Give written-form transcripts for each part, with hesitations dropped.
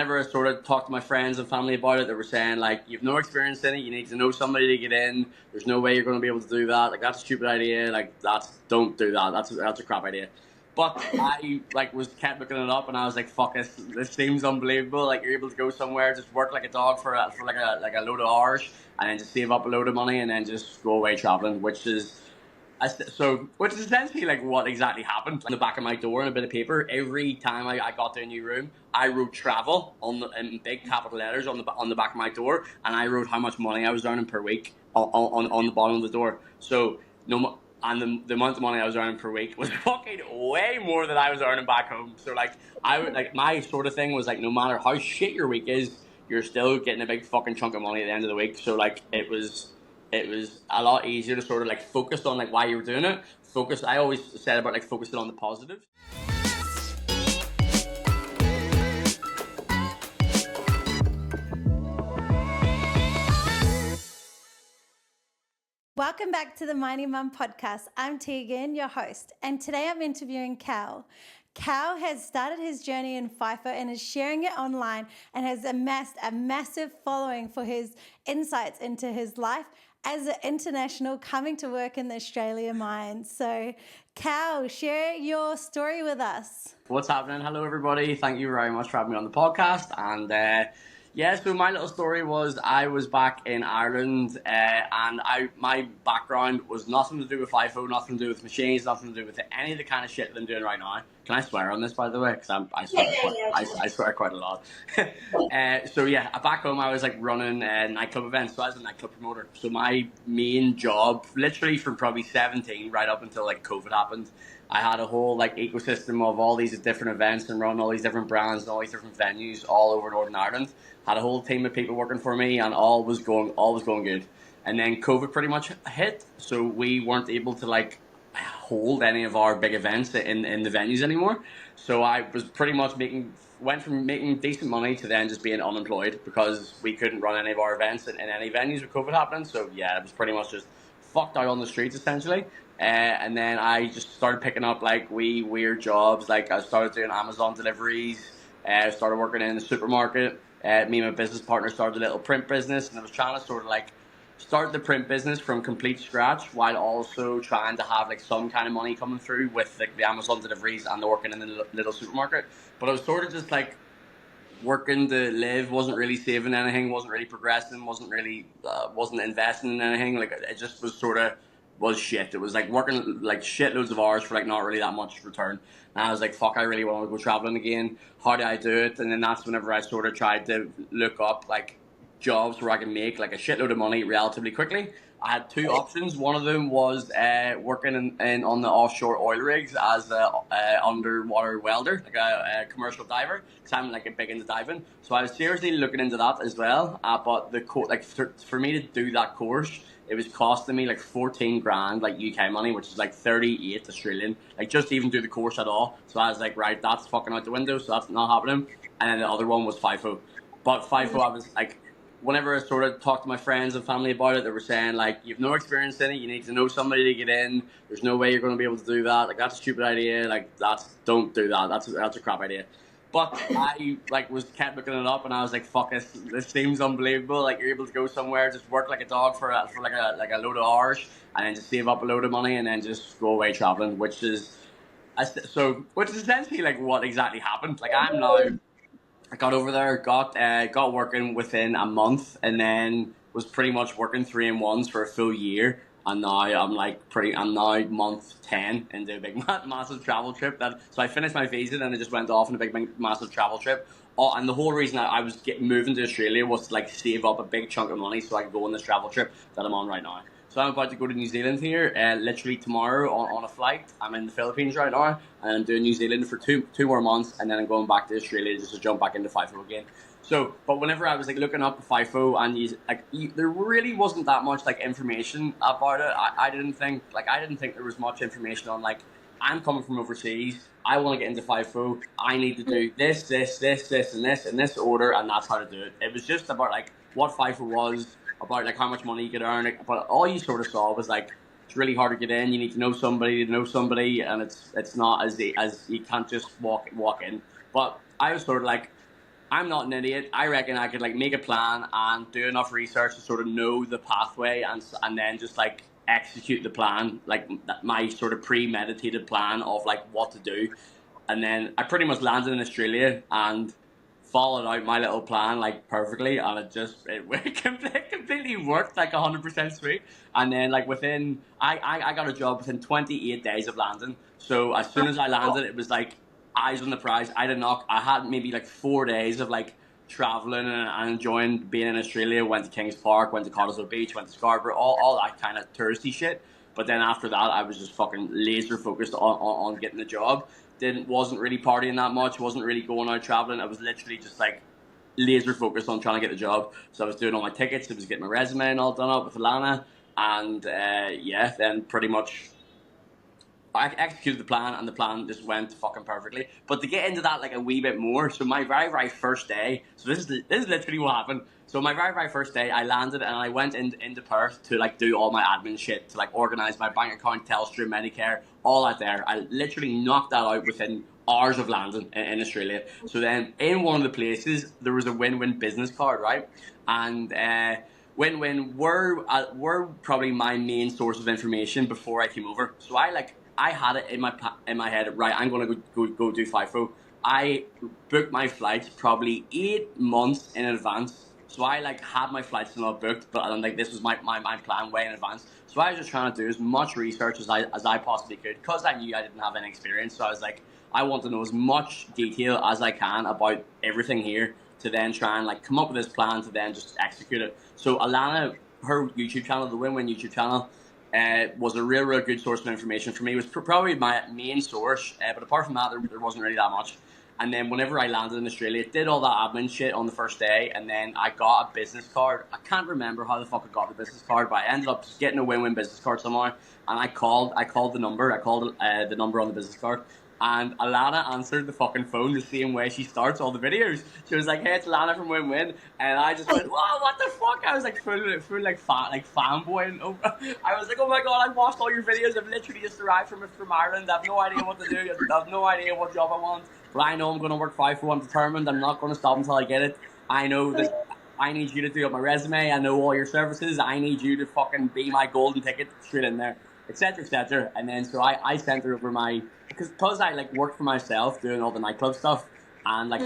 Whenever I sort of talked to my friends and family about it, they were saying, like, you've no experience in it, you need to know somebody to get in, there's no way you're going to be able to do that, like, that's a stupid idea, like, don't do that, that's a crap idea. But I, like, was kept looking it up, and I was like, fuck, this seems unbelievable, like, you're able to go somewhere, just work like a dog for like a load of hours, and then just save up a load of money, and then just go away traveling, which is essentially like what exactly happened. On the back of my door, in a bit of paper, every time I got to a new room, I wrote travel in big capital letters on the back of my door, and I wrote how much money I was earning per week on the bottom of the door. So the amount of money I was earning per week was fucking way more than I was earning back home. So like my sort of thing was like, no matter how shit your week is, you're still getting a big fucking chunk of money at the end of the week. So like it was a lot easier to sort of like focus on like why you were doing it. I always said about like focusing on the positives. Welcome back to the Mining Mum podcast. I'm Teagan, your host, and today I'm interviewing Cal. Cal has started his journey in Fifo and is sharing it online and has amassed a massive following for his insights into his life as an international coming to work in the Australia mines. So, Cal, share your story with us. What's happening? Hello, everybody. Thank you very much for having me on the podcast. And so my little story was I was back in Ireland, and my background was nothing to do with Fifo, nothing to do with machines, nothing to do with any of the kind of shit that I'm doing right now. Can I swear on this, by the way? Because I swear quite a lot. Back home I was like running nightclub events, so I was a nightclub promoter. So my main job, literally from probably 17 right up until like COVID happened, I had a whole like ecosystem of all these different events and running all these different brands and all these different venues all over Northern Ireland. Had a whole team of people working for me, and all was going good. And then COVID pretty much hit, so we weren't able to like hold any of our big events in the venues anymore. So I was pretty much went from making decent money to then just being unemployed because we couldn't run any of our events in any venues with COVID happening. So yeah, it was pretty much just fucked out on the streets essentially. And then I just started picking up like weird jobs. Like I started doing Amazon deliveries. I started working in the supermarket. Me and my business partner started a little print business, and I was trying to sort of like start the print business from complete scratch while also trying to have like some kind of money coming through with like the Amazon deliveries and the working in the little supermarket. But I was sort of just like working to live, wasn't really saving anything, wasn't really progressing, wasn't investing in anything. Like it just was shit. It was like working like shitloads of hours for like not really that much return. And I was like, fuck, I really want to go traveling again. How do I do it? And then that's whenever I sort of tried to look up like jobs where I can make like a shitload of money relatively quickly. I had two options. One of them was working on the offshore oil rigs as a underwater welder, like a commercial diver, because I'm like big into diving. So I was seriously looking into that as well. But for me to do that course, it was costing me like 14 grand, like UK money, which is like 38 Australian. Like just to even do the course at all. So I was like, right, that's fucking out the window. So that's not happening. And then the other one was Fifo. But Fifo, I was like, whenever I sort of talked to my friends and family about it, they were saying, like, you've no experience in it, you need to know somebody to get in, there's no way you're going to be able to do that, like, that's a stupid idea, like, don't do that, that's a crap idea. But I, like, was kept looking it up, and I was like, fuck, this seems unbelievable, like, you're able to go somewhere, just work like a dog for like a load of hours, and then just save up a load of money, and then just go away traveling, which is essentially, like, what exactly happened. Like, I got over there, got working within a month, and then was pretty much working 3-in-1s for a full year. And now I'm now month 10 into a big massive travel trip. So I finished my visa, and I just went off on a big massive travel trip. And the whole reason I was moving to Australia was to like save up a big chunk of money so I could go on this travel trip that I'm on right now. So I'm about to go to New Zealand here, literally tomorrow on a flight. I'm in the Philippines right now, and I'm doing New Zealand for two more months, and then I'm going back to Australia just to jump back into Fifo again. So, but whenever I was like looking up Fifo, and there really wasn't that much like information about it. I didn't think there was much information on like, I'm coming from overseas, I want to get into Fifo, I need to do this, and this in this order, and that's how to do it. It was just about like what Fifo was, about like how much money you could earn, but all you sort of saw was like, it's really hard to get in, you need to know somebody, and it's not as you can't just walk in. But I was sort of like, I'm not an idiot. I reckon I could like make a plan and do enough research to sort of know the pathway and then just like execute the plan, like my sort of premeditated plan of like what to do. And then I pretty much landed in Australia and followed out my little plan like perfectly, and it completely worked like 100% sweet. And then like I got a job within 28 days of landing. So as soon as I landed, it was like eyes on the prize. I had maybe like 4 days of like traveling and enjoying being in Australia. Went to Kings Park, went to Cottesloe Beach, went to Scarborough, all that kind of touristy shit. But then after that, I was just fucking laser focused on getting the job. Wasn't really partying that much, wasn't really going out traveling. I was literally just like laser focused on trying to get the job. So I was doing all my tickets, I was getting my resume and all done up with Alana, and then pretty much I executed the plan, and the plan just went fucking perfectly. But to get into that like a wee bit more, so my very first day, so this is literally what happened. So my very first day, I landed and I went into Perth to like do all my admin shit, to like organise my bank account, Telstra, Medicare, all that there. I literally knocked that out within hours of landing in Australia. So then in one of the places, there was a win-win business card, right? And win-win were probably my main source of information before I came over. So I had it in my head, right, I'm going to go do FIFO. I booked my flights probably 8 months in advance. So I like had my flights and all booked, but I'm like, this was my plan way in advance. So I was just trying to do as much research as I possibly could, because I knew I didn't have any experience. So I was like, I want to know as much detail as I can about everything here to then try and like come up with this plan to then just execute it. So Alana, her YouTube channel, the Win-Win YouTube channel, was a real good source of information for me. It was probably my main source, but apart from that, there wasn't really that much. And then whenever I landed in Australia, did all that admin shit on the first day, and then I got a business card. I can't remember how the fuck I got the business card, but I ended up just getting a Win-Win business card somehow. And I called the number. I called the number on the business card. And Alana answered the fucking phone the same way she starts all the videos. She was like, "Hey, it's Alana from Win-Win," and I just went, "Whoa, what the fuck?" I was like, full like fanboy over. I was like, "Oh my god, I've watched all your videos. I've literally just arrived from Ireland. I have no idea what to do. I have no idea what job I want. But I know I'm going to work FIFO. I'm determined. I'm not going to stop until I get it. I know that I need you to do up my resume. I know all your services. I need you to fucking be my golden ticket straight in there, etc., etc." And then so I sent her over my, because I like worked for myself doing all the nightclub stuff, and like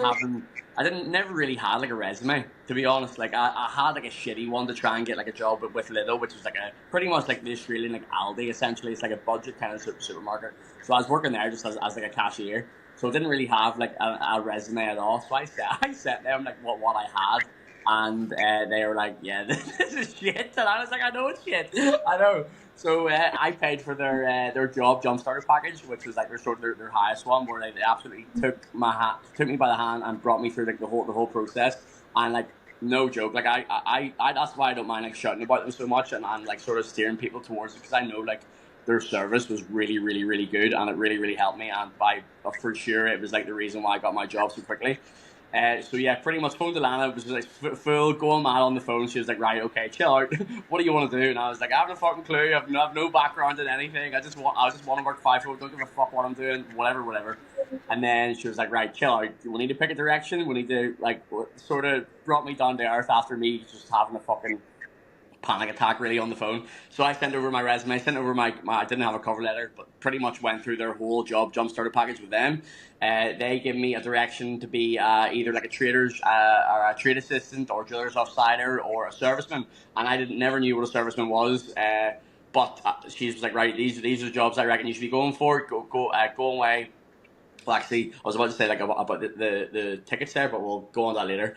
never really had like a resume, to be honest. Like I had like a shitty one to try and get like a job with Lidl, which was like a pretty much like the Australian like Aldi essentially. It's like a budget kind of supermarket. So I was working there just as like a cashier. So I didn't really have like a resume at all. So I sent them like what I had, and they were like, "Yeah, this is shit." And I was like, "I know it's shit. I know." So I paid for their job jumpstarter package, which was like their highest one, where they absolutely took me by the hand and brought me through like the whole process. And like no joke, like I that's why I don't mind like shouting about them so much, and like sort of steering people towards it, because I know like their service was really good, and it really helped me. And for sure, it was like the reason why I got my job so quickly. So yeah, pretty much phoned Alana. It was like full going mad on the phone. She was like, "Right, okay, chill out. What do you want to do?" And I was like, "I have no fucking clue. I have no background in anything. I just want to work FIFO. Don't give a fuck what I'm doing. Whatever." And then she was like, "Right, chill out. We need to pick a direction. We need to like sort of brought me down to earth after me just having a fucking panic attack really on the phone." So I sent over my resume, sent over my I didn't have a cover letter, but pretty much went through their whole job jumpstarter package with them. They gave me a direction to be either like a trader's or a trade assistant or dealer's offsider or a serviceman, and I never knew what a serviceman was. But she was like, "Right, these are the jobs I reckon you should be going for. Go away." Well, actually, I was about to say like about the tickets there, but we'll go on that later.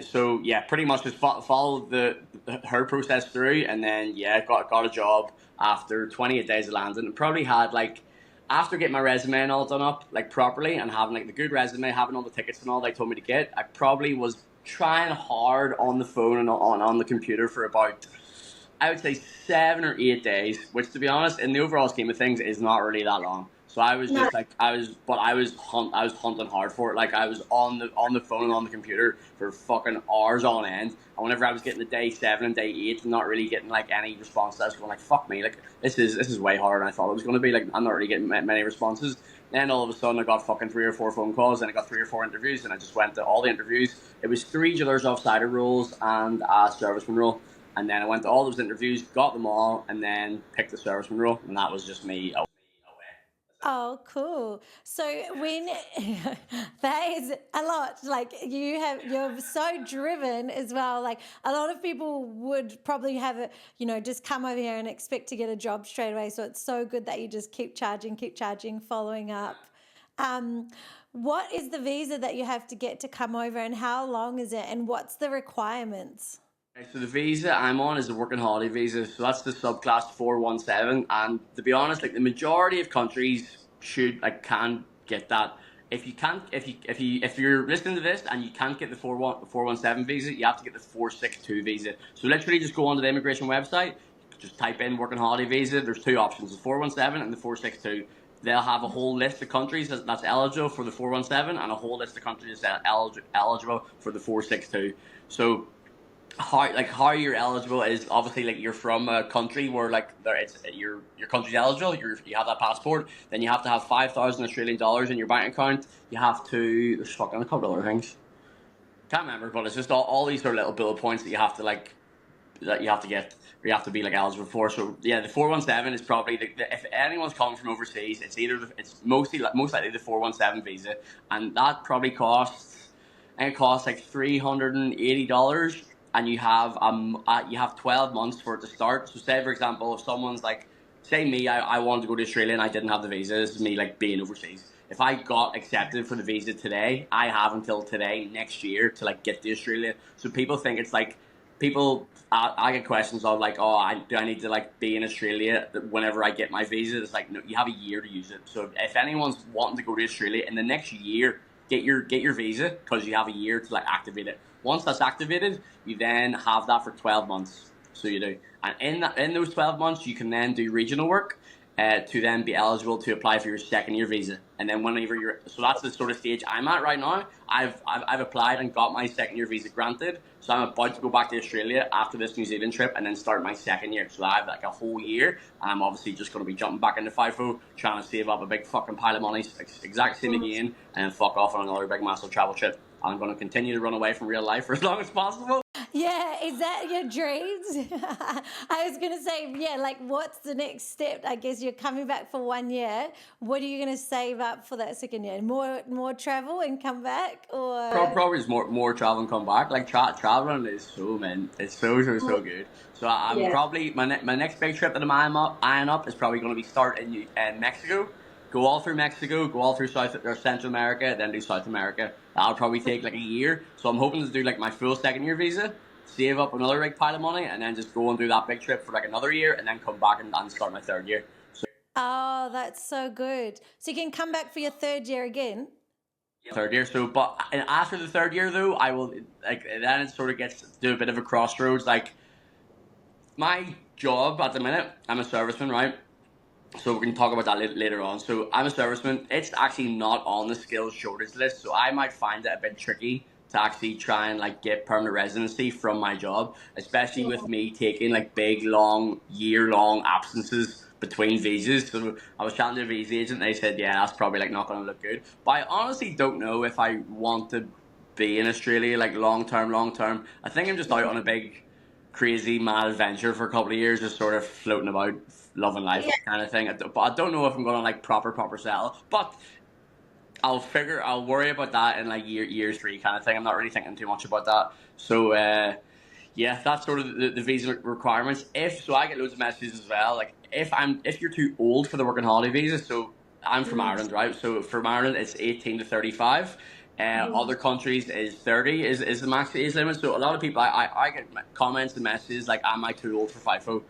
So yeah, pretty much just followed her process through, and then yeah, got a job after 28 days of landing, and probably had like, after getting my resume and all done up like properly, and having like the good resume, having all the tickets and all they told me to get, I probably was trying hard on the phone and on the computer for about, I would say, 7 or 8 days, which to be honest, in the overall scheme of things, is not really that long. So I was just like, I was hunting hard for it. Like I was on the phone and on the computer for fucking hours on end. And whenever I was getting to day 7 and day 8 and not really getting like any response, I was going like, fuck me, like this is way harder than I thought it was going to be. Like I'm not really getting many responses. Then all of a sudden I got fucking 3 or 4 phone calls, and I got 3 or 4 interviews, and I just went to all the interviews. It was 3 dealers offsider roles and a serviceman role. And then I went to all those interviews, got them all, and then picked the serviceman role, and that was just me away. Oh, cool. So when that is a lot, like you're so driven as well. Like a lot of people would probably have it, just come over here and expect to get a job straight away. So it's so good that you just keep charging, following up. What is the visa that you have to get to come over, and how long is it, and what's the requirements? Okay, so the visa I'm on is a working holiday visa, so that's the subclass 417. And to be honest, like the majority of countries can get that. If you can't, if you're listening to this and you can't get the 417 visa, you have to get the 462 visa. So literally, just go onto the immigration website, just type in working holiday visa. There's 2 options: the 417 and the 462. They'll have a whole list of countries that's eligible for the 417, and a whole list of countries that's eligible for the 462. So how you're eligible is obviously like you're from a country where like your country's eligible. You have that passport. Then you have to have 5,000 Australian dollars in your bank account. You have to, there's fucking a couple of other things. Can't remember, but it's just all these sort of little bullet points that you have to get, or you have to be like eligible for. So yeah, the 417 is probably if anyone's coming from overseas, it's most likely the 417 visa, and that probably costs, I think it costs like $380, and you have 12 months for it to start. So say for example, if someone's like, say me, I wanted to go to Australia and I didn't have the visa. This is me like being overseas. If I got accepted for the visa today, I have until today next year to like get to Australia. So people think it's like I get questions of like, oh, do I need to like be in Australia whenever I get my visa? It's like, no, you have a year to use it. So if anyone's wanting to go to Australia in the next year, get your visa, because you have a year to like activate it. Once that's activated, you then have that for 12 months. So you do, and in those 12 months, you can then do regional work. To then be eligible to apply for your second year visa, and then so that's the sort of stage I'm at right now. I've applied and got my second year visa granted, so I'm about to go back to Australia after this New Zealand trip and then start my second year. So I have like a whole year, and I'm obviously just going to be jumping back into Fifo, trying to save up a big fucking pile of money, exact same again, and then fuck off on another big massive travel trip. I'm going to continue to run away from real life for as long as possible. Yeah, is that your dreams? I was going to say, yeah, like what's the next step? I guess you're coming back for 1 year. What are you going to save up for that second year? More travel and come back, or probably just more travel and come back. Like traveling is it's so good. So I'm probably my next big trip that I'm eyeing up is probably going to be start in Mexico. Go all through Mexico, go all through South or Central America, then do South America. That'll probably take like a year. So I'm hoping to do like my full second year visa, save up another big pile of money, and then just go and do that big trip for like another year, and then come back and start my third year. So, oh, that's so good. So you can come back for your third year again. Third year. So, but after the third year though, I will like then it sort of gets to a bit of a crossroads. Like my job at the minute, I'm a serviceman, right? So we can talk about that later on. So I'm a serviceman. It's actually not on the skills shortage list, so I might find it a bit tricky to actually try and like get permanent residency from my job, especially with me taking like big, long, year-long absences between visas. So I was chatting to a visa agent, and they said, yeah, that's probably like not going to look good. But I honestly don't know if I want to be in Australia like long term. I think I'm just out on a big, crazy, mad adventure for a couple of years, just sort of floating about, loving life kind of thing. But I don't know if I'm going to like proper settle. But I'll worry about that in like year 3 kind of thing. I'm not really thinking too much about that. So yeah, that's sort of the visa requirements. I get loads of messages as well. Like if you're too old for the working holiday visa, so I'm from Ireland, right? So from Ireland, it's 18 to 35. Other countries is 30 is the max age limit. So a lot of people, I get comments and messages like, am I too old for FIFO?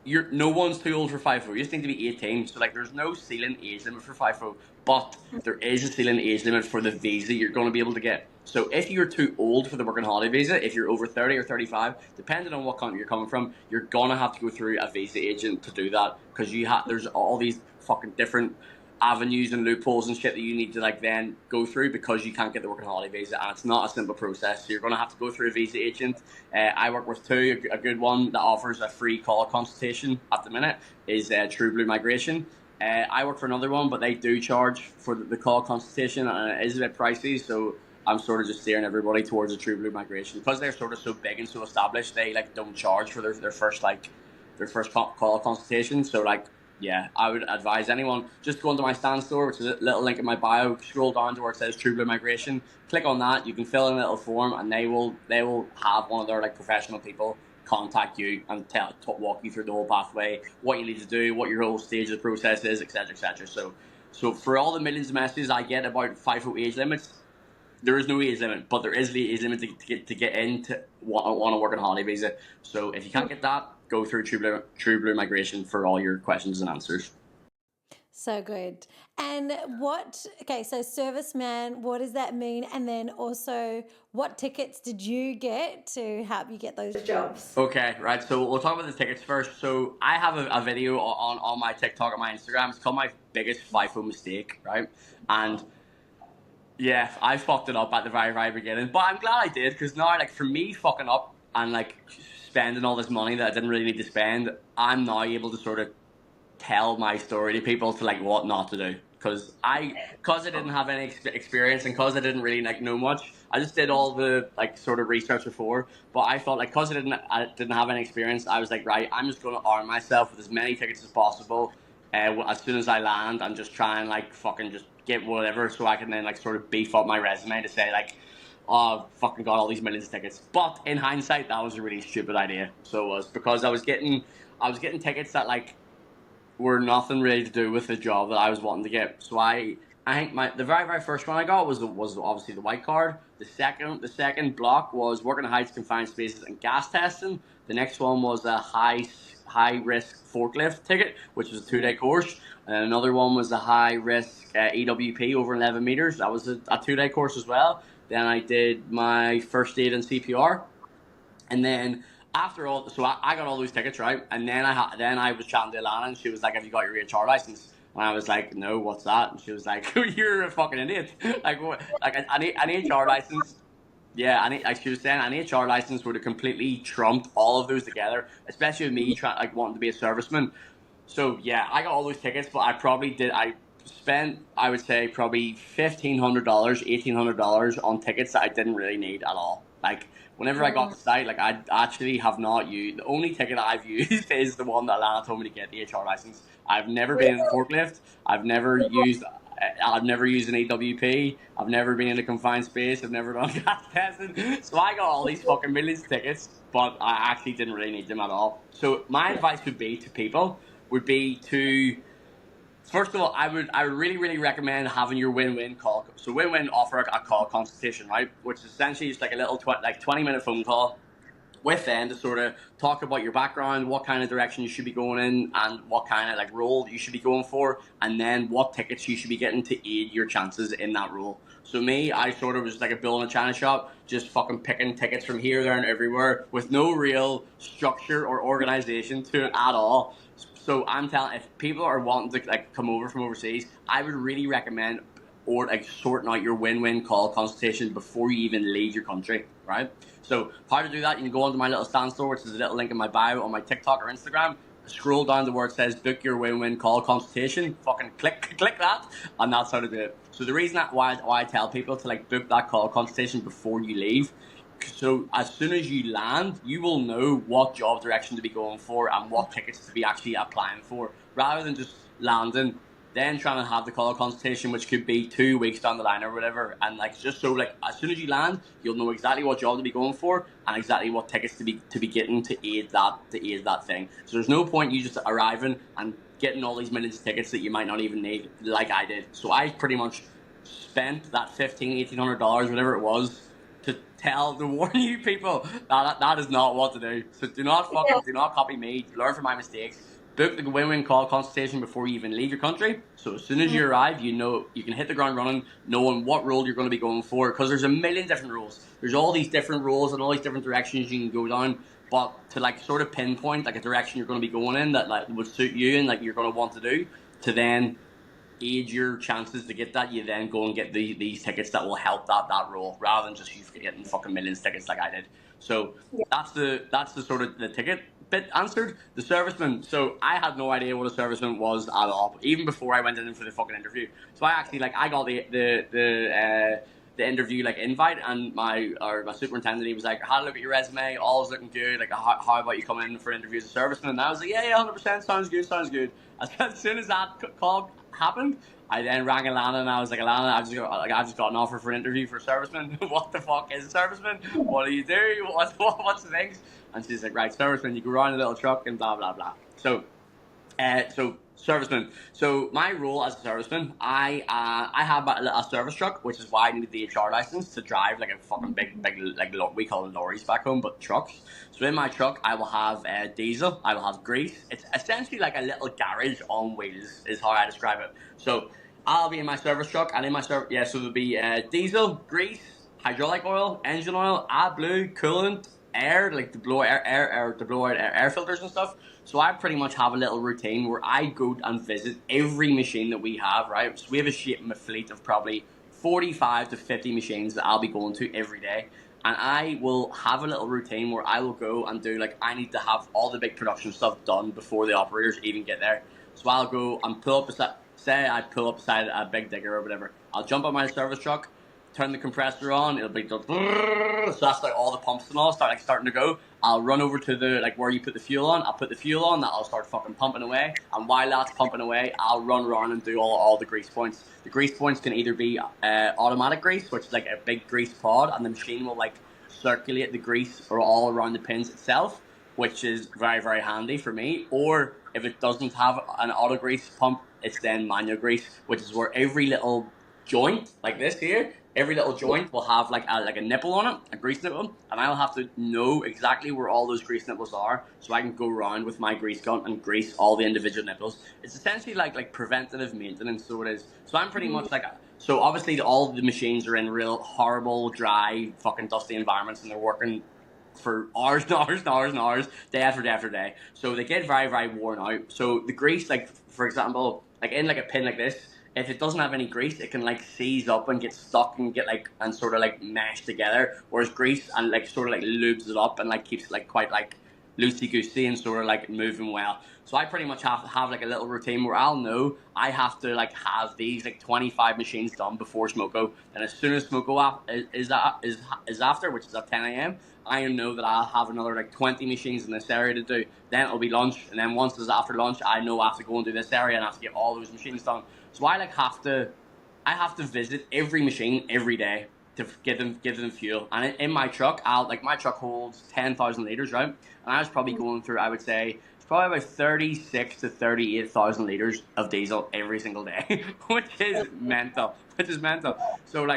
No one's too old for FIFO. You just need to be 18. So like, there's no ceiling age limit for FIFO, but there is a ceiling age limit for the visa you're going to be able to get. So if you're too old for the working holiday visa, if you're over 30 or 35, depending on what country you're coming from, you're gonna have to go through a visa agent to do that, because there's all these fucking different avenues and loopholes and shit that you need to like then go through, because you can't get the working holiday visa, and it's not a simple process. So you're going to have to go through a visa agent. I work with two. A good one that offers a free call consultation at the minute is True Blue Migration. I work for another one, but they do charge for the call consultation, and it is a bit pricey. So I'm sort of just steering everybody towards a True Blue migration because they're sort of so big and so established. They like don't charge for their first call consultation. So like, yeah, I would advise anyone just go into my stand store, which is a little link in my bio. Scroll down to where it says True Blue migration. Click on that. You can fill in a little form, and they will have one of their like professional people contact you and walk you through the whole pathway, what you need to do, what your whole stage of the process is, etc., etc. So for all the millions of messages I get about FIFO age limits, there is no age limit, but there is the age limit to get into want to work on a holiday visa. So if you can't get that, go through True Blue migration for all your questions and answers. So good. And so serviceman, what does that mean? And then also, what tickets did you get to help you get those jobs? Okay, right. So we'll talk about the tickets first. So I have a video on my TikTok and my Instagram. It's called My Biggest FIFO Mistake, right? And yeah, I fucked it up at the very, very beginning. But I'm glad I did, because now, like, for me fucking up and, like, spending all this money that I didn't really need to spend, I'm now able to sort of tell my story to people to, like, what not to do. Because I didn't have any experience and because I didn't really, like, know much, I just did all the, like, sort of research before. But I felt like because I didn't have any experience, I was like, right, I'm just going to arm myself with as many tickets as possible as soon as I land and just try and, like, fucking just get whatever so I can then, like, sort of beef up my resume to say, like, oh, I've fucking got all these millions of tickets. But in hindsight, that was a really stupid idea. So it was, because I was getting tickets that, like, were nothing really to do with the job that I was wanting to get. So I think the very, very first one I got was obviously the white card. The second block was working in heights, confined spaces, and gas testing. The next one was a high risk forklift ticket, which was a 2-day course. And another one was a high risk EWP over 11 meters. That was a 2-day course as well. Then I did my first aid and CPR, and then after all, so I got all those tickets, right? And then I was chatting to Alana, and she was like, "Have you got your HR license?" And I was like, "No, what's that?" And she was like, "You're a fucking idiot. Like, what? Like an HR license." Yeah, like she was saying, an HR license would have completely trumped all of those together, especially with me wanting to be a serviceman. So yeah, I got all those tickets, but I spent, I would say, probably $1,500, $1,800 on tickets that I didn't really need at all. Like, whenever I got to site, like, I actually have not used, the only ticket I've used is the one that Alana told me to get, the HR license. I've never been in a forklift. I've never used an AWP. I've never been in a confined space. I've never done gas testing. So I got all these fucking millions of tickets, but I actually didn't really need them at all. So my advice would be to people to, first of all, I would really, really recommend having your win-win call. So win-win offer a call consultation, right? Which is essentially just like a little 20-minute phone call with them to sort of talk about your background, what kind of direction you should be going in, and what kind of, like, role you should be going for, and then what tickets you should be getting to aid your chances in that role. So me, I sort of was like a bull in a china shop, just fucking picking tickets from here, there, and everywhere with no real structure or organization to it at all. So I'm telling, if people are wanting to, like, come over from overseas, I would really recommend sorting out your win-win call consultation before you even leave your country, right? So how to do that? You can go onto my little stand store, which is a little link in my bio on my TikTok or Instagram. Scroll down to where it says book your win-win call consultation. Fucking click that, and that's how to do it. So the reason why I tell people to, like, book that call consultation before you leave, so as soon as you land, you will know what job direction to be going for and what tickets to be actually applying for, rather than just landing, then trying to have the call consultation, which could be 2 weeks down the line or whatever. And, like, just so, like, as soon as you land, you'll know exactly what job to be going for and exactly what tickets to be getting to aid that thing. So there's no point you just arriving and getting all these millions of tickets that you might not even need, like I did. So I pretty much spent that $1,800, whatever it was, to warn you people that is not what to do. So do not copy me. Learn from my mistakes. Book the win-win call consultation before you even leave your country. So as soon as you arrive, you know you can hit the ground running, knowing what role you're going to be going for. Because there's a million different roles. There's all these different roles and all these different directions you can go down. But to, like, sort of pinpoint, like, a direction you're going to be going in that, like, would suit you and, like, you're going to want to do, to then aid your chances to get that, you then go and get these tickets that will help that role, rather than just you getting fucking millions of tickets like I did. So that's the sort of the ticket bit answered. The serviceman. So I had no idea what a serviceman was at all, even before I went in for the fucking interview. So I actually I got the interview invite, and my superintendent, he was like, "Had a look at your resume, all's looking good. Like, how about you come in for an interview as a serviceman?" And I was like, "Yeah, 100%, sounds good, sounds good." As soon as that call happened, I then rang Alana and I was like, "Alana, I've just got an offer for an interview for a serviceman. What the fuck is a serviceman? What do you do? What's the things?" And she's like, "Right, serviceman, you go around a little truck and blah blah blah." So serviceman. So my role as a serviceman, I have a service truck, which is why I need the HR license to drive a fucking big we call them lorries back home, but trucks. So in my truck, I will have diesel, I will have grease. It's essentially like a little garage on wheels, is how I describe it. So I'll be in my service truck, and in my service, yeah. So there'll be diesel, grease, hydraulic oil, engine oil, AdBlue, coolant, air, to blow air filters and stuff. So I pretty much have a little routine where I go and visit every machine that we have, right? So we have a fleet of probably 45 to 50 machines that I'll be going to every day. And I will have a little routine where I will go and do, I need to have all the big production stuff done before the operators even get there. So I'll go and pull up beside a big digger or whatever. I'll jump on my service truck, turn the compressor on, it'll be so that's all the pumps and all starting to go. I'll run over to the where you put the fuel on. I'll put the fuel on, that'll start fucking pumping away, and while that's pumping away, I'll run around and do all the grease points. The grease points can either be automatic grease, which is a big grease pod, and the machine will circulate the grease or all around the pins itself, which is very, very handy for me. Or if it doesn't have an auto grease pump, it's then manual grease, which is where every little joint like this here, every little joint will have a nipple on it, a grease nipple, and I'll have to know exactly where all those grease nipples are, so I can go around with my grease gun and grease all the individual nipples. It's essentially like preventative maintenance, so it is. So I'm pretty much so obviously all the machines are in real horrible, dry, fucking dusty environments, and they're working for hours and hours and hours and hours, day after day after day. So they get very, very worn out. So the grease, for example, in a pin like this, if it doesn't have any grease, it can seize up and get stuck and get and sort of mesh together. Whereas grease and sort of lubes it up and keeps quite loosey goosey and sort of moving well. So I pretty much have a little routine where I'll know I have to have these 25 machines done before Smoko. And as soon as Smoko is after, which is at 10 a.m., I know that I'll have another 20 machines in this area to do. Then it'll be lunch, and then once it's after lunch, I know I have to go and do this area and I have to get all those machines done. So I have to visit every machine every day to give them fuel. And in my truck, my truck holds 10,000 liters, right? And I was probably going through, I would say, it's probably about 36 to 38,000 liters of diesel every single day, which is mental. So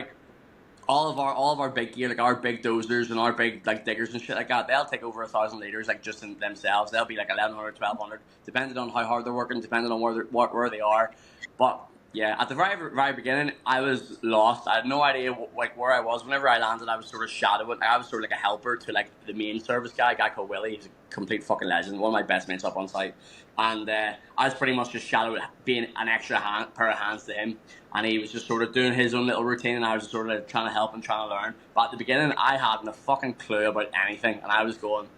all of our big gear, our big dozers and our big diggers and shit like that, they'll take over 1,000 liters just in themselves. They'll be 1,100, 1,200, depending on how hard they're working, depending on where they are. But yeah, at the very, very beginning, I was lost. I had no idea where I was. Whenever I landed, I was sort of shadowing. I was sort of a helper to the main service guy, a guy called Willie. He's a complete fucking legend, one of my best mates up on site. And I was pretty much just shadowing, being an extra pair of hands to him. And he was just sort of doing his own little routine, and I was just sort of trying to help and trying to learn. But at the beginning, I hadn't a fucking clue about anything, and I was going,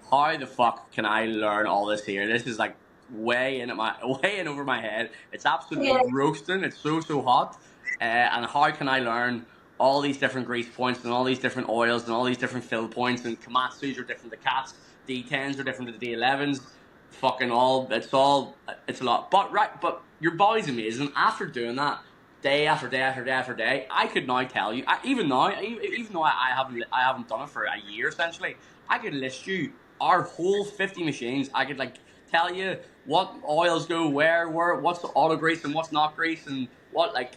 how the fuck can I learn all this here? This is way in over my head. It's absolutely roasting. It's so hot. And how can I learn all these different grease points and all these different oils and all these different fill points, and Komatsu's are different to Cats, D10s are different to the D11s. Fucking it's a lot. But your body's amazing. After doing that, day after day after day after day, I could now tell you, even though I haven't done it for a year essentially, I could list you our whole 50 machines. I could tell you what oils go where, what's the auto grease and what's not grease, and what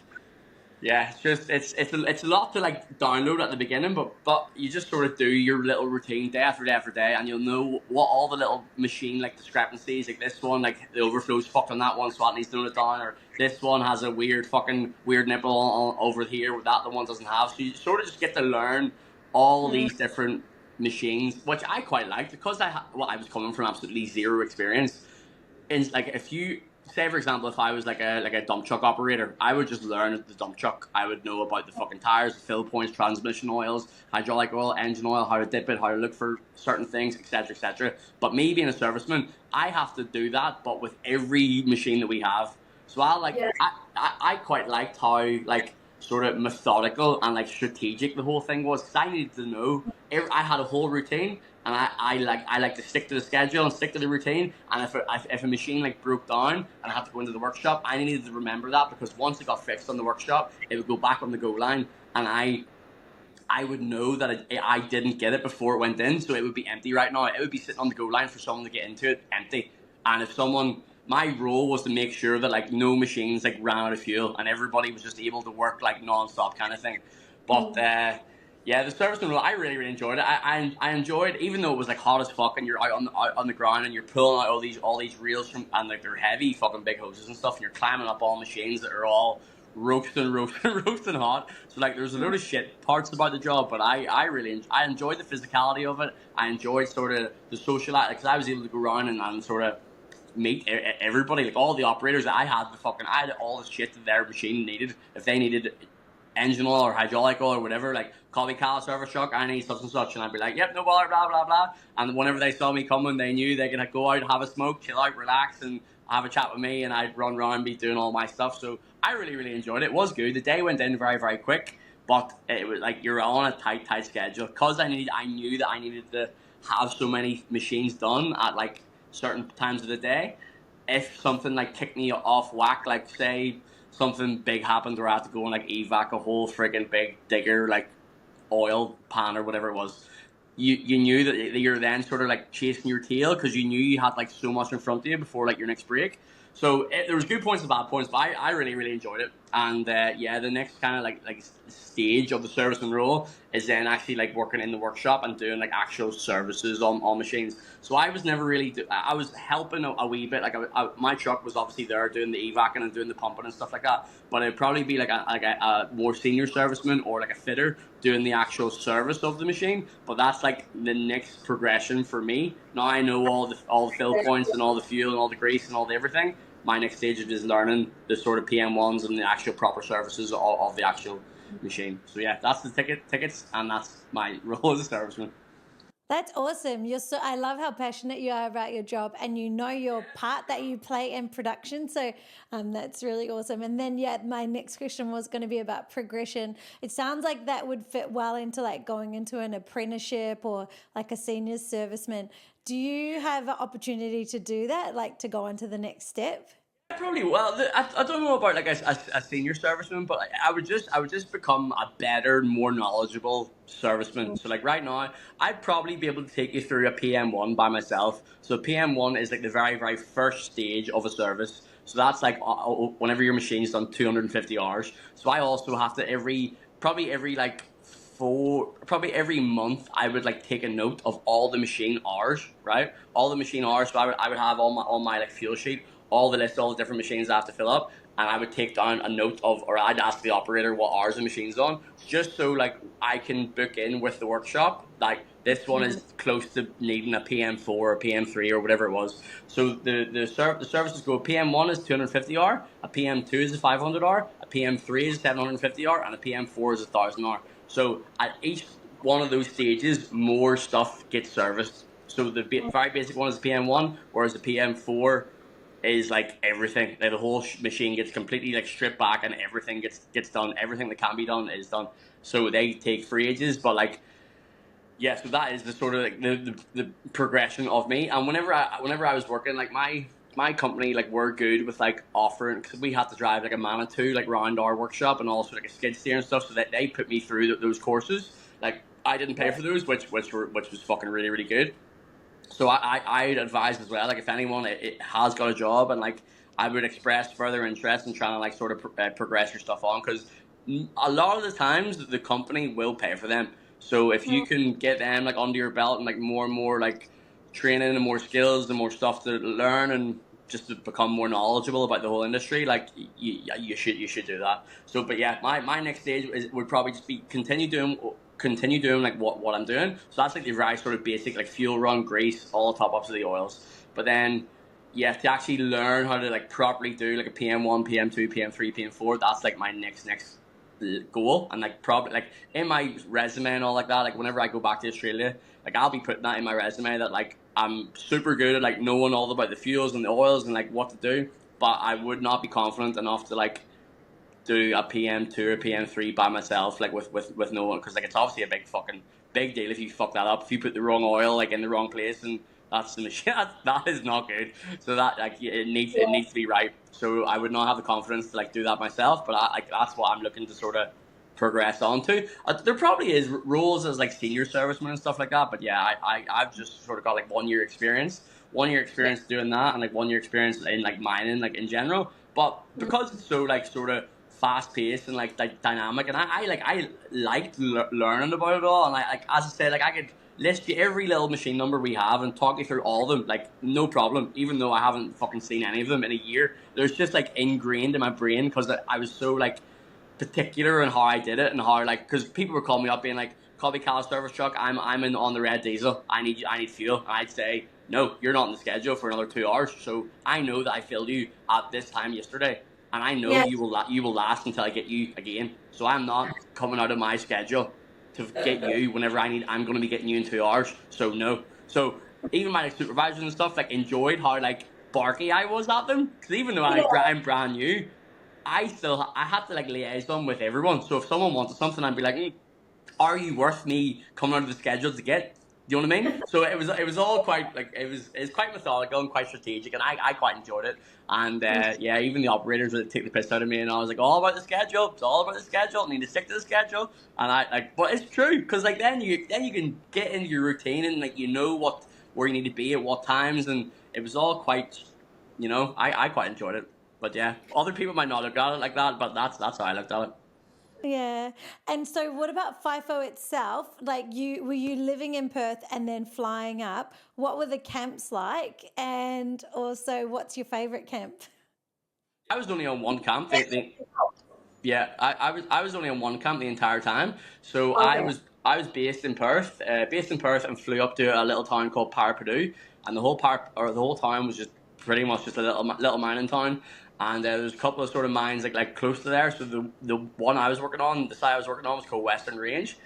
yeah, it's a lot to download at the beginning, but you just sort of do your little routine day after day after day, and you'll know what all the little machine discrepancies, this one the overflow's fucked on that one, so that needs to note it down, or this one has a weird nipple on over here that the one doesn't have. So you sort of just get to learn all these different machines, which I quite liked because I was coming from absolutely zero experience. And if you say for example, if I was like a dump truck operator, I would just learn the dump truck. I would know about the fucking tires, the fill points, transmission oils, hydraulic oil, engine oil, how to dip it, how to look for certain things, etc., etc. But me being a serviceman, I have to do that, but with every machine that we have. So I quite liked how like sort of methodical and like strategic the whole thing was. 'Cause I needed to know. I had a whole routine, and I like to stick to the schedule and stick to the routine. And if a machine like broke down and I had to go into the workshop, I needed to remember that, because once it got fixed on the workshop, it would go back on the go line, and I would know that I didn't get it before it went in, so it would be empty right now. It would be sitting on the go line for someone to get into it empty. And if someone, my role was to make sure that like no machines like ran out of fuel and everybody was just able to work like non-stop kind of thing. But yeah, the serviceman role, I really really enjoyed it. I enjoyed, even though it was like hot as fuck and you're out on the ground and you're pulling out all these reels from, and like they're heavy fucking big hoses and stuff, and you're climbing up all machines that are all roasting hot. So like there's a load of shit parts about the job, but I really I enjoyed the physicality of it. I enjoyed sort of the social, because I was able to go around and sort of meet everybody, like all the operators. I had all the shit that their machine needed. If they needed engine oil or hydraulic oil or whatever, like call me Cal, service truck, I need such and such, and I'd be like, yep, no bother, blah blah blah. And whenever they saw me coming, they knew they could like, go out, have a smoke, chill out, relax, and have a chat with me, and I'd run around, be doing all my stuff. So I really really enjoyed it. It was good. The day went in very very quick, but it was like you're on a tight schedule, because I knew that I needed to have so many machines done at like certain times of the day. If something like kicked me off whack, like say something big happened where I had to go and like evac a whole friggin' big digger like oil pan or whatever it was, you knew that you're then sort of like chasing your tail, because you knew you had like so much in front of you before like your next break. So there was good points and bad points, but I really really enjoyed it. And yeah, the next kind of like stage of the serviceman role is then actually like working in the workshop and doing like actual services on machines. So I was never really I was helping a wee bit. Like my truck was obviously there doing the evacing and doing the pumping and stuff like that, but it'd probably be like a more senior serviceman or like a fitter doing the actual service of the machine. But that's like the next progression for me. Now I know all the fill points and all the fuel and all the grease and all the everything. My next stage is learning the sort of PM1s and the actual proper services of the actual machine. So yeah, that's the tickets, and that's my role as a serviceman. That's awesome. I love how passionate you are about your job, and you know your part that you play in production. So that's really awesome. And then yeah, my next question was going to be about progression. It sounds like that would fit well into like going into an apprenticeship or like a senior serviceman. Do you have an opportunity to do that, like to go on to the next step? Probably. Well, I don't know about like a senior serviceman, but I would just become a better, more knowledgeable serviceman. So like right now, I'd probably be able to take you through a PM1 by myself. So PM1 is like the very very first stage of a service. So that's like whenever your machine's done 250 hours. So I also have to probably every like probably every month I would like take a note of all the machine hours, right? All the machine hours. So I would have all my like fuel sheet, all the list, all the different machines I have to fill up, and I would take down a note of, or I'd ask the operator what hours the machine's on, just so like I can book in with the workshop. Like this one is close to needing a PM4 or PM3 or whatever it was. So the services go: PM1 is 250 hour, a PM2 is a 500 hour, a PM3 is a 750 hour, and a PM4 is a 1,000 hour. So at each one of those stages, more stuff gets serviced. So the very basic one is PM1, whereas the PM4 is like everything. Like the whole machine gets completely like stripped back, and everything gets done. Everything that can be done is done. So they take for ages, but like yeah. So that is the sort of like the progression of me. And whenever I was working, like my company, like we're good with like offering, because we had to drive like a Manitou like round our workshop, and also like a skid steer and stuff. So that they put me through those courses. Like I didn't pay for those, which was fucking really really good. So I'd advise as well, like if anyone it has got a job, and like I would express further interest in trying to like sort of progress your stuff on, because a lot of the times the company will pay for them. So if you can get them like under your belt and like more and more like training and more skills and more stuff to learn, and just to become more knowledgeable about the whole industry, like you should do that. So but yeah, my next stage would probably just be continue doing like what I'm doing. So that's like the very sort of basic like fuel run, grease, all the top ups of the oils. But then yeah, to actually learn how to like properly do like a PM1, PM2, PM3, PM4. That's like my next goal, and like probably like in my resume and all like that. Like whenever I go back to Australia, like I'll be putting that in my resume that like I'm super good at like knowing all about the fuels and the oils and like what to do, but I would not be confident enough to like do a PM2 or PM3 by myself, like with no one, because like it's obviously a big deal if you fuck that up. If you put the wrong oil like in the wrong place, and that's the machine, that is not good. So that like it needs to be right. So I would not have the confidence to like do that myself, but like that's what I'm looking to sort of progress onto. There probably is roles as like senior serviceman and stuff like that, but yeah, I've just sort of got like 1 year experience. 1 year experience doing that, and like 1 year experience in like mining, like in general. But because it's so like sort of fast paced and like dynamic, and I liked learning about it all, and I like, as I said, like I could list you every little machine number we have and talk you through all of them, like no problem, even though I haven't fucking seen any of them in a year. There's just like ingrained in my brain because I was so like particular in how I did it, and how like, because people were calling me up being like, call me Cal service truck, I'm in on the red diesel, I need fuel, and I'd say no, you're not in the schedule for another 2 hours, so I know that I filled you at this time yesterday, and I know you will last until I get you again. So I'm not coming out of my schedule to get you whenever I'm going to be getting you in 2 hours. So no. So even my supervisors and stuff like enjoyed how like barky I was at them, because even though I'm brand new, I had to like liaison with everyone. So if someone wanted something, I'd be like, are you worth me coming out of the schedule to get? Do you know what I mean? So it was all quite like it was quite methodical and quite strategic, and I quite enjoyed it. And yeah, even the operators would take the piss out of me, and I was like, all about the schedule. It's all about the schedule. I need to stick to the schedule. And I like, but it's true, because like then you can get into your routine, and like you know where you need to be at what times, and it was all quite, I quite enjoyed it. But yeah, other people might not look at it like that, but that's how I looked at it. Yeah. And so what about FIFO itself? Like were you living in Perth and then flying up? What were the camps like? And also what's your favorite camp? I was only on one camp. Yeah, I was only on one camp the entire time. So Okay. I was based in Perth, and flew up to a little town called Parapadu, and the whole town was just pretty much just a little mining town, and there was a couple of sort of mines like close to there. So the one I was working on, the site I was working on was called Western Range,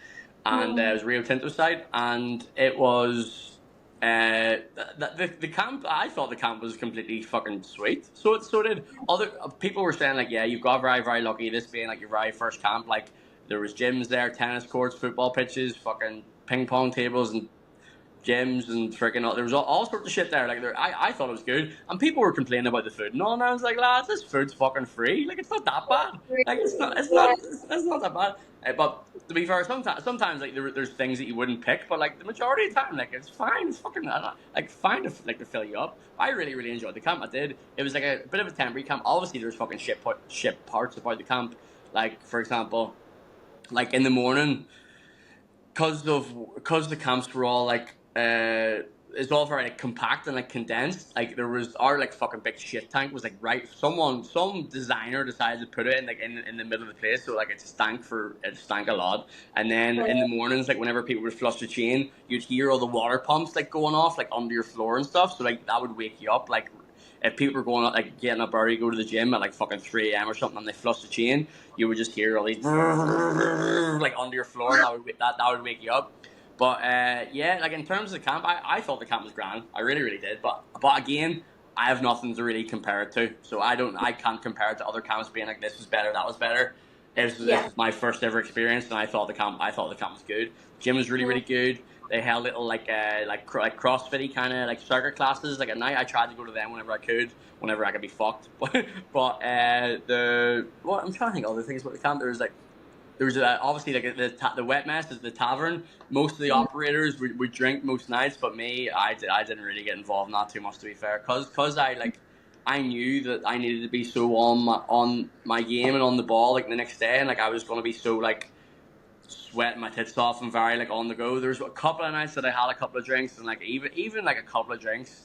and it was Rio Tinto site, and it was. The camp, I thought the camp was completely fucking sweet. So did other people were saying like, yeah, you've got very very lucky. This being like your very first camp, like there was gyms there, tennis courts, football pitches, fucking ping pong tables, and gyms, and freaking there was all sorts of shit there. Like I thought it was good, and people were complaining about the food and all. And I was like, lads, this food's fucking free. Like it's not that bad. Like it's not that bad. But to be fair, sometimes like there's things that you wouldn't pick, but like the majority of the time, like it's fine. It's fucking like fine to like to fill you up. I really enjoyed the camp. I did. It was like a bit of a temporary camp. Obviously, there's fucking shit parts about the camp. Like for example, like in the morning, because the camps were all like it's all very like compact and like condensed. Like there was our like fucking big shit tank was like right. Some designer decided to put it in like in the middle of the place, so like it stank a lot. And then in the mornings, like whenever people would flush the chain, you'd hear all the water pumps like going off like under your floor and stuff. So like that would wake you up. Like if people were going out like getting up early, go to the gym at like fucking 3 a.m. or something, and they flush the chain, you would just hear all these like under your floor, and that would wake you up. But yeah, like in terms of the camp, I thought the camp was grand. I really did. But again, I have nothing to really compare it to, so I can't compare it to other camps being like this was better, that was better. This was my first ever experience, and I thought the camp was good. Gym was really good. They held little like CrossFitty kind of like circuit classes. Like at night, I tried to go to them whenever I could be fucked. But I'm trying to think of other things about the camp. There was obviously like the wet mess is the tavern. Most of the operators would drink most nights, but me, I didn't really get involved in that too much, to be fair, cause I knew that I needed to be so on my game and on the ball like the next day, and like I was gonna be so like sweating my tits off and very like on the go. There's a couple of nights that I had a couple of drinks, and like even like a couple of drinks,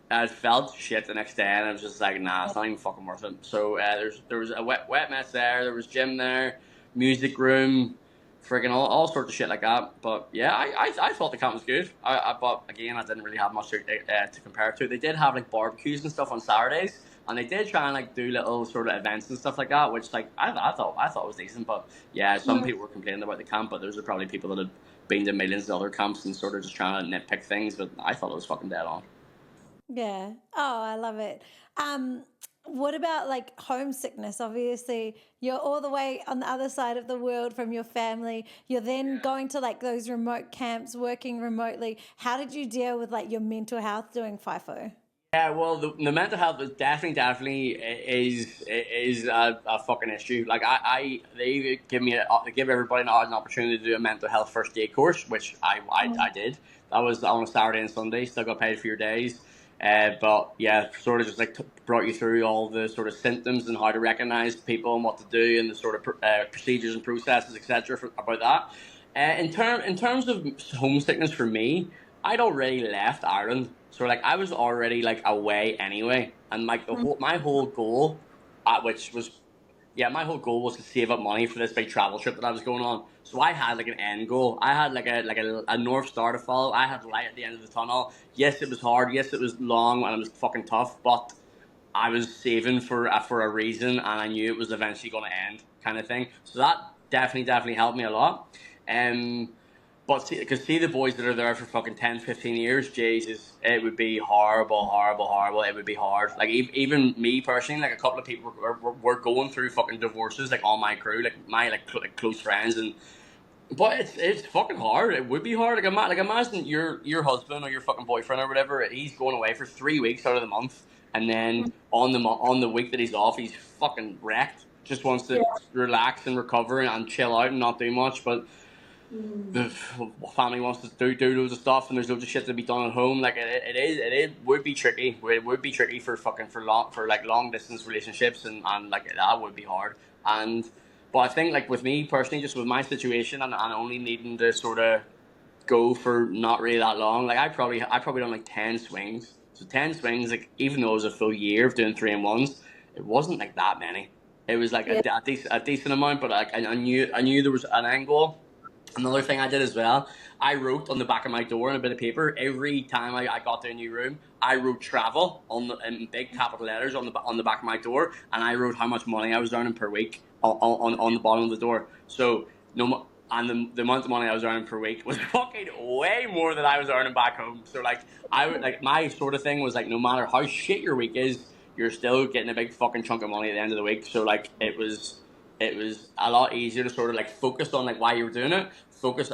I felt shit the next day, and I was just like, nah, it's not even fucking worth it. So there was a wet mess there. There was gym there, music room, freaking all sorts of shit like that. But yeah, I thought the camp was good. But again, I didn't really have much to compare it to. They did have like barbecues and stuff on Saturdays, and they did try and like do little sort of events and stuff like that, which like I thought was decent. But yeah, some people were complaining about the camp, but those are probably people that had been to millions of other camps and sort of just trying to nitpick things. But I thought it was fucking dead on. Yeah. Oh, I love it. Um, what about like homesickness? Obviously, you're all the way on the other side of the world from your family. You're then going to like those remote camps, working remotely. How did you deal with like your mental health doing FIFO? Yeah, well, the mental health is definitely is a fucking issue. Like they give everybody an opportunity to do a mental health first aid course, which I did. That was on a Saturday and Sunday. Still got paid for your days. But yeah, sort of just like brought you through all the sort of symptoms and how to recognize people and what to do and the sort of procedures and processes, etc. About that. In terms of homesickness for me, I'd already left Ireland, so like I was already like away anyway, and like my whole goal, which was yeah, my whole goal was to save up money for this big travel trip that I was going on. So I had like an end goal. I had like a north star to follow. I had light at the end of the tunnel. Yes, it was hard. Yes, it was long and it was fucking tough. But I was saving for a reason, and I knew it was eventually going to end, kind of thing. So that definitely helped me a lot. Um, but see the boys that are there for fucking 10, 15 years, Jesus, it would be horrible. It would be hard. Like, even me personally, like, a couple of people were going through fucking divorces, like, on my crew, like, my, like close friends, and, but it's fucking hard. It would be hard. Like, imagine your husband or your fucking boyfriend or whatever, he's going away for 3 weeks out of the month, and then on the week that he's off, he's fucking wrecked. Just wants to relax and recover and chill out and not do much, but the family wants to do loads of stuff, and there's loads of shit to be done at home. Like it would be tricky. It would be tricky for like long distance relationships, and like that would be hard. And but I think like with me personally, just with my situation and only needing to sort of go for not really that long. Like I probably done like 10 swings. So 10 swings, like even though it was a full year of doing 3-in-1s, it wasn't like that many. It was like a decent amount, but like I knew there was an angle. Another thing I did as well, I wrote on the back of my door in a bit of paper every time I got to a new room. I wrote travel in big capital letters on the back of my door, and I wrote how much money I was earning per week on the bottom of the door. So and the amount of money I was earning per week was fucking way more than I was earning back home. So like I would like my sort of thing was like no matter how shit your week is, you're still getting a big fucking chunk of money at the end of the week. So like it was a lot easier to sort of like focus on like why you were doing it.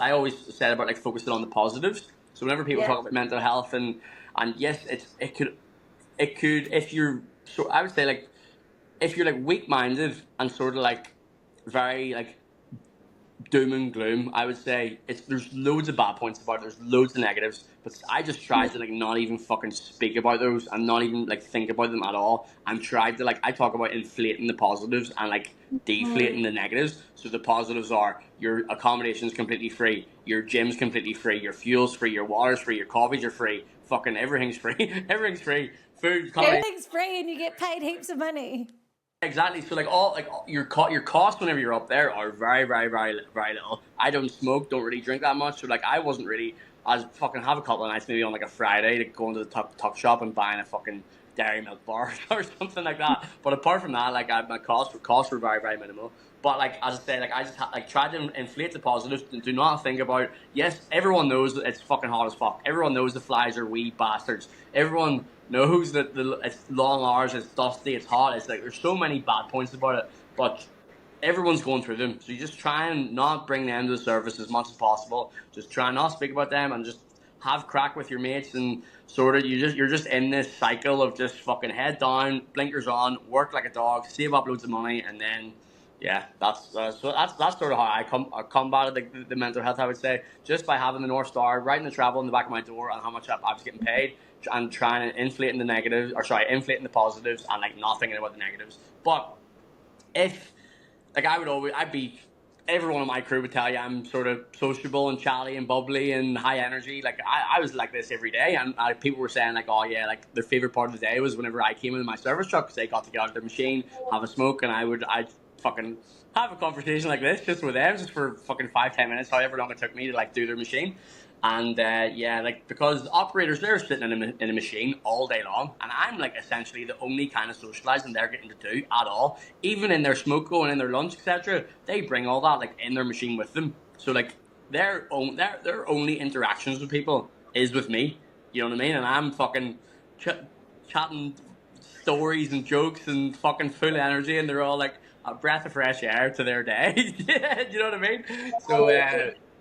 I always said about like focusing on the positives. So whenever people talk about mental health and yes, it could if you're, so I would say like if you're like weak minded and sort of like very like doom and gloom, I would say there's loads of bad points about it. There's loads of negatives, but I just tried to like not even fucking speak about those and not even like think about them at all. And tried to like I talk about inflating the positives and like deflating the negatives. So the positives are your accommodation's completely free, your gym's completely free, your fuel's free, your water's free, your coffees are free, fucking everything's free, everything's free. Food, accommodation. Everything's free and you get paid heaps of money. Exactly. So like your costs whenever you're up there are very little. I don't smoke, don't really drink that much, so like I wasn't really. I'd fucking have a couple of nights maybe on like a Friday to go into the tuck shop and buying a fucking dairy milk bar or something like that. But apart from that, like my costs were very minimal. But like as I say, like I just like tried to inflate the positives. Do not think about. Yes, everyone knows that it's fucking hot as fuck. Everyone knows the flies are wee bastards. Everyone knows that it's long hours, it's dusty, it's hot. It's like there's so many bad points about it, but everyone's going through them. So you just try and not bring them to the surface as much as possible. Just try and not speak about them and just have crack with your mates and sort of you're just in this cycle of just fucking head down, blinkers on, work like a dog, save up loads of money, and then yeah, that's sort of how I combated the mental health. I would say just by having the North Star, writing the travel on the back of my door and how much I was getting paid, and trying to inflating the negatives, or sorry, inflating the positives, and like not thinking about the negatives. But if like I'd be everyone on my crew would tell you I'm sort of sociable and chatty and bubbly and high energy. Like I was like this every day, and people were saying like, oh yeah, like their favorite part of the day was whenever I came in my service truck because they got to get out of their machine, have a smoke, and I'd fucking have a conversation like this just with them, just for fucking 5-10 minutes, however long it took me to like do their machine. And yeah, like because operators, they're sitting in a machine all day long, and I'm like essentially the only kind of socializing they're getting to do at all. Even in their smoke going in their lunch, etc., they bring all that like in their machine with them. So like their only interactions with people is with me. You know what I mean? And I'm fucking chatting stories and jokes and fucking full energy, and they're all like a breath of fresh air to their day. Yeah, you know what I mean? So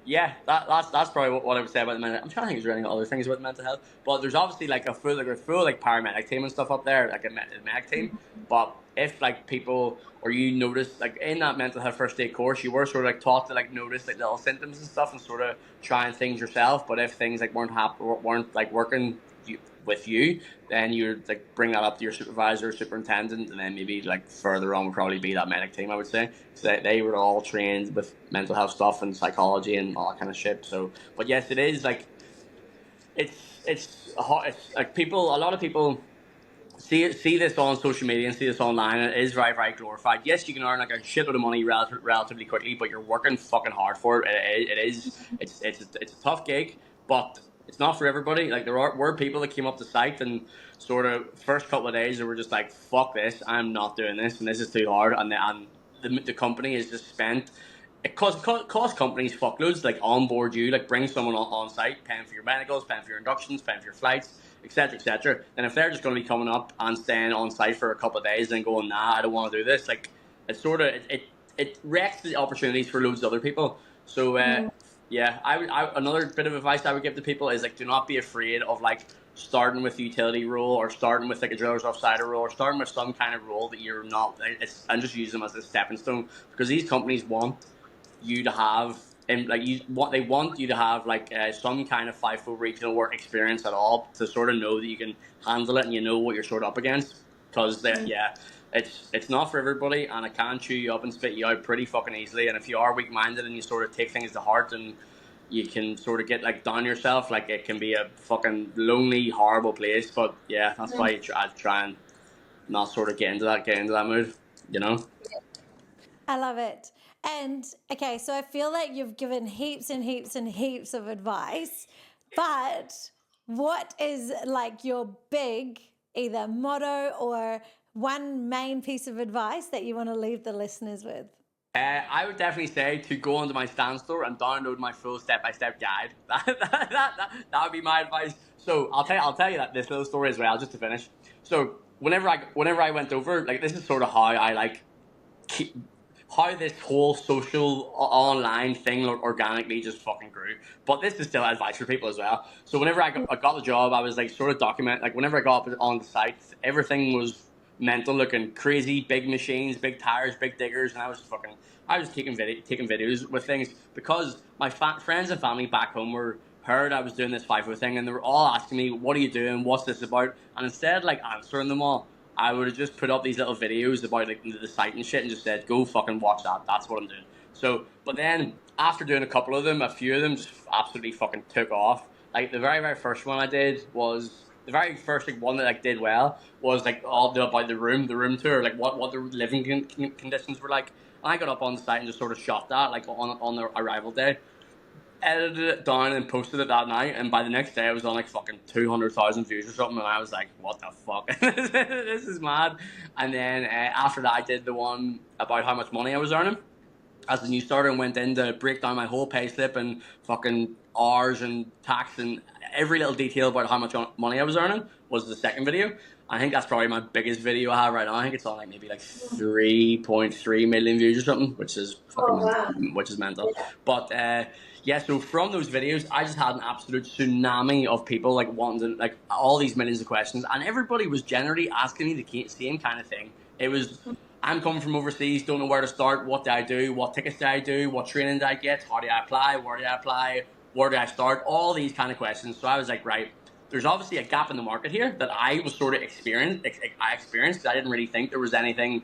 yeah, that's probably what I would say about the mental. I'm trying to think, is there any other things about the mental health? But there's obviously like a full like paramedic team and stuff up there, like a medic team. But if like people or you notice like in that mental health first aid course, you were sort of like taught to like notice like little symptoms and stuff and sort of try things yourself. But if things like weren't like working with you, then you'd like bring that up to your supervisor, superintendent, and then maybe like further on would probably be that medic team, I would say. So they were all trained with mental health stuff and psychology and all that kind of shit. So, but yes, it is like it's like people, a lot of people see this on social media and see this online, and it is very, very glorified. Yes, you can earn like a shitload of money relatively quickly, but you're working fucking hard for it. It's a tough gig, but it's not for everybody. Like were people that came up to site and sort of first couple of days they were just like, fuck this, I'm not doing this, and this is too hard, and the company is just spent. It costs companies fuckloads, like onboard you, like bring someone on site, paying for your medicals, paying for your inductions, paying for your flights, etc., etc. Then if they're just going to be coming up and staying on site for a couple of days and going, nah, I don't want to do this, like it wrecks the opportunities for loads of other people. So yeah, I another bit of advice I would give to people is like, do not be afraid of like starting with a utility role or starting with like a driller's offsider role or starting with some kind of role that you're not. And just use them as a stepping stone, because these companies want you to have, and like they want you to have like some kind of FIFO regional work experience at all, to sort of know that you can handle it and you know what you're sort of up against. Because yeah, it's not for everybody, and it can chew you up and spit you out pretty fucking easily. And if you are weak minded and you sort of take things to heart, and you can sort of get like down yourself, like it can be a fucking lonely, horrible place. But yeah, that's why I try and not sort of get into that mood, you know. I love it. And okay, so I feel like you've given heaps and heaps and heaps of advice, but what is like your big either motto or one main piece of advice that you want to leave the listeners with? I would definitely say to go onto my Stan store and download my full step-by-step guide. That would be my advice. So I'll tell you that this little story as well, just to finish. So whenever I went over, like this is sort of how I like how this whole social online thing organically just fucking grew. But this is still advice for people as well. So whenever I got the job, I was like sort of document, like whenever I got up on the site, everything was mental looking, crazy, big machines, big tires, big diggers, and I was taking videos with things, because my friends and family back home were heard I was doing this FIFO thing, and they were all asking me, what are you doing, what's this about? And instead of like answering them all, I would have just put up these little videos about like the site and shit and just said, go fucking watch that. That's what I'm doing. So, but then after doing a couple of them, a few of them just absolutely fucking took off. Like the very, very first one I did was, the very first like, one that like did well was like all about the room tour, like what the living conditions were like. And I got up on the site and just sort of shot that like on the arrival day, edited it down and posted it that night, and by the next day I was on like fucking 200,000 views or something, and I was like, what the fuck? This is mad. And then after that I did the one about how much money I was earning as a new starter, and went in to break down my whole pay slip and fucking hours and tax and every little detail about how much money I was earning, was the second video. I think that's probably my biggest video I have right now. I think it's on like maybe like 3.3 million views or something, which is fucking which is mental. But yeah, so from those videos, I just had an absolute tsunami of people like wanting to, like all these millions of questions, and everybody was generally asking me the same kind of thing. It was, I'm coming from overseas, don't know where to start, what do I do, what tickets do I do, what training do I get, how do I apply, where do I apply, where do I start, all these kind of questions. So I was like, right, there's obviously a gap in the market here that I was sort of experienced, because I didn't really think there was anything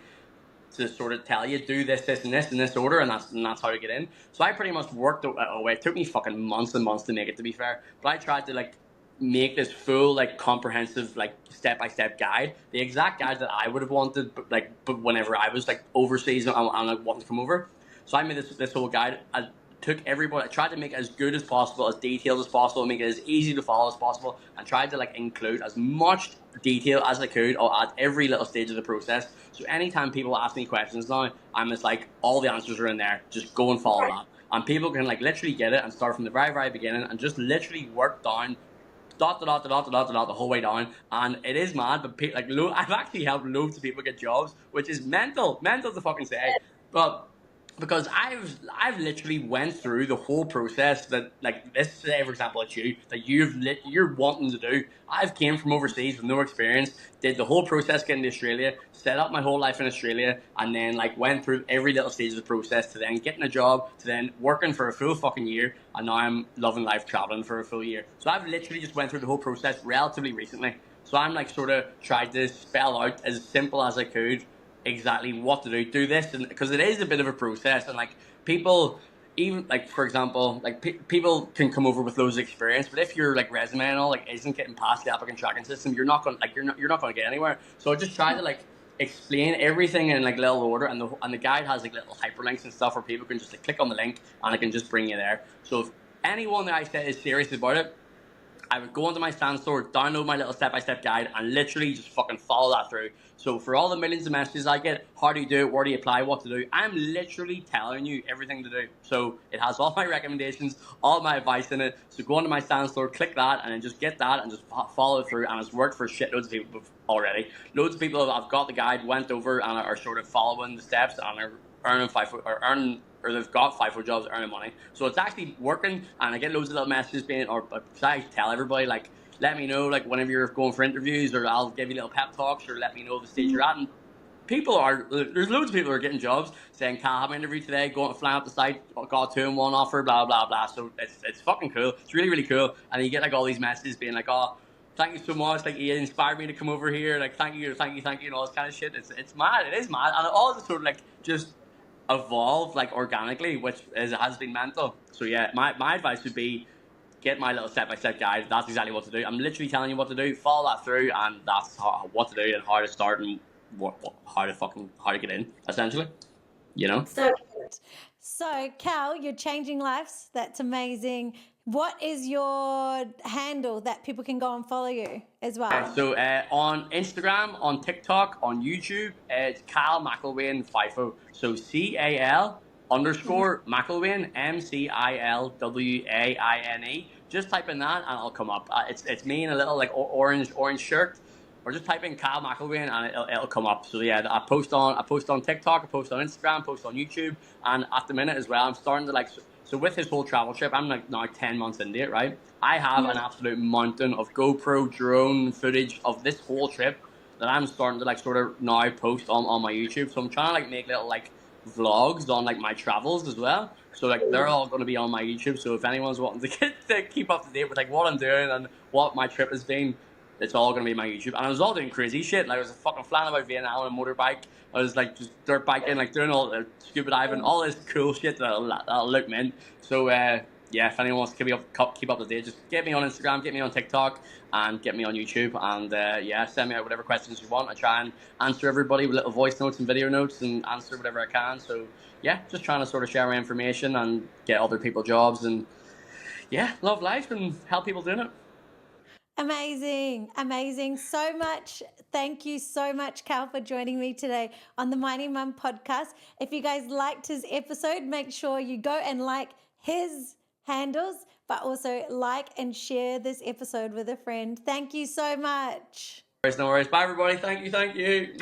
to sort of tell you, do this, this, and this in this order, and that's how to get in. So I pretty much worked away. It took me fucking months and months to make it, to be fair. But I tried to like make this full, like, comprehensive, like, step-by-step guide, the exact guide that I would have wanted, but whenever I was, like, overseas and I wanted to come over. So I made this whole guide. I took everybody, I tried to make it as good as possible, as detailed as possible, make it as easy to follow as possible, and tried to, like, include as much detail as I could at every little stage of the process. So anytime people ask me questions now, I'm just like, all the answers are in there. Just go and follow that. And people can, like, literally get it and start from the very, very beginning and just literally work down the whole way down. And it is mad, but like, I've actually helped loads of people get jobs, which is mental to fucking say. But because I've literally went through the whole process that, like, this, say for example, it's you, that you're wanting to do. I've came from overseas with no experience, did the whole process getting to Australia, set up my whole life in Australia, and then, like, went through every little stage of the process to then getting a job, to then working for a full fucking year, and now I'm loving life traveling for a full year. So I've literally just went through the whole process relatively recently. So I'm, like, sort of tried to spell out as simple as I could exactly what to do this, and because it is a bit of a process, and, like, people, even, like, for example, like, people can come over with loads of experience, but if your, like, resume and all, like, isn't getting past the applicant tracking system, you're not going, like, you're not going to get anywhere. So I just try to, like, explain everything in, like, little order, and the guide has, like, little hyperlinks and stuff where people can just, like, click on the link and it can just bring you there. So if anyone that I say is serious about it, I would go onto my Stan store, download my little step-by-step guide, and literally just fucking follow that through. So for all the millions of messages I get, how do you do it, where do you apply, what to do, I'm literally telling you everything to do. So it has all my recommendations, all my advice in it. So go onto my Stan store, click that, and then just get that and just follow it through. And it's worked for shitloads of people already. Loads of people have got the guide, went over, and are sort of following the steps and are earning or they've got Fifo jobs earning money. So it's actually working, and I get loads of little messages being, or I tell everybody, like, let me know, like, whenever you're going for interviews, or I'll give you little pep talks, or let me know the stage you're at. And there's loads of people who are getting jobs saying, "Cal, I have an interview today, going to fly up the site, got 2-in-1 offer, blah, blah, blah." So it's fucking cool. It's really, really cool. And you get, like, all these messages being like, "Oh, thank you so much, like, you inspired me to come over here, like, thank you, and all this kind of shit." It's mad, it is mad. And it all just sort of, like, just evolve, like, organically, which has been mental. So yeah, my advice would be, get my little step-by-step guide. That's exactly what to do. I'm literally telling you what to do, follow that through, and that's what to do and how to start and how to get in, essentially, you know. So Cal, you're changing lives. That's amazing. What is your handle that people can go and follow you as well? So on Instagram, on TikTok, on YouTube, it's Cal Mcilwaine Fifo. So CAL _ Mcilwaine, MCILWAINE. Just type in that and it'll come up. It's me in a little, like, orange shirt, or just type in Cal Mcilwaine and it'll come up. So yeah, I post on TikTok, I post on Instagram, I post on YouTube, and at the minute as well, I'm starting to, like. So with his whole travel trip, I'm, like, now 10 months into it, right? I have an absolute mountain of GoPro drone footage of this whole trip that I'm starting to, like, sort of now post on my YouTube. So I'm trying to, like, make little, like, vlogs on, like, my travels as well. So, like, they're all going to be on my YouTube. So if anyone's wanting to keep up to date with, like, what I'm doing and what my trip has been, it's all going to be my YouTube. And I was all doing crazy shit. Like, I was fucking flying about Vietnam on a motorbike. I was, like, just dirt biking, like, doing all the scuba diving, all this cool shit that'll look mint. So, yeah, if anyone wants to keep up to date, just get me on Instagram, get me on TikTok, and get me on YouTube. And, yeah, send me out whatever questions you want. I try and answer everybody with little voice notes and video notes and answer whatever I can. So, yeah, just trying to sort of share my information and get other people jobs and, yeah, love life and help people doing it. Amazing. Amazing. So much. Thank you so much, Cal, for joining me today on the Mighty Mum podcast. If you guys liked his episode, make sure you go and like his handles, but also like and share this episode with a friend. Thank you so much. No worries. Bye, everybody. Thank you.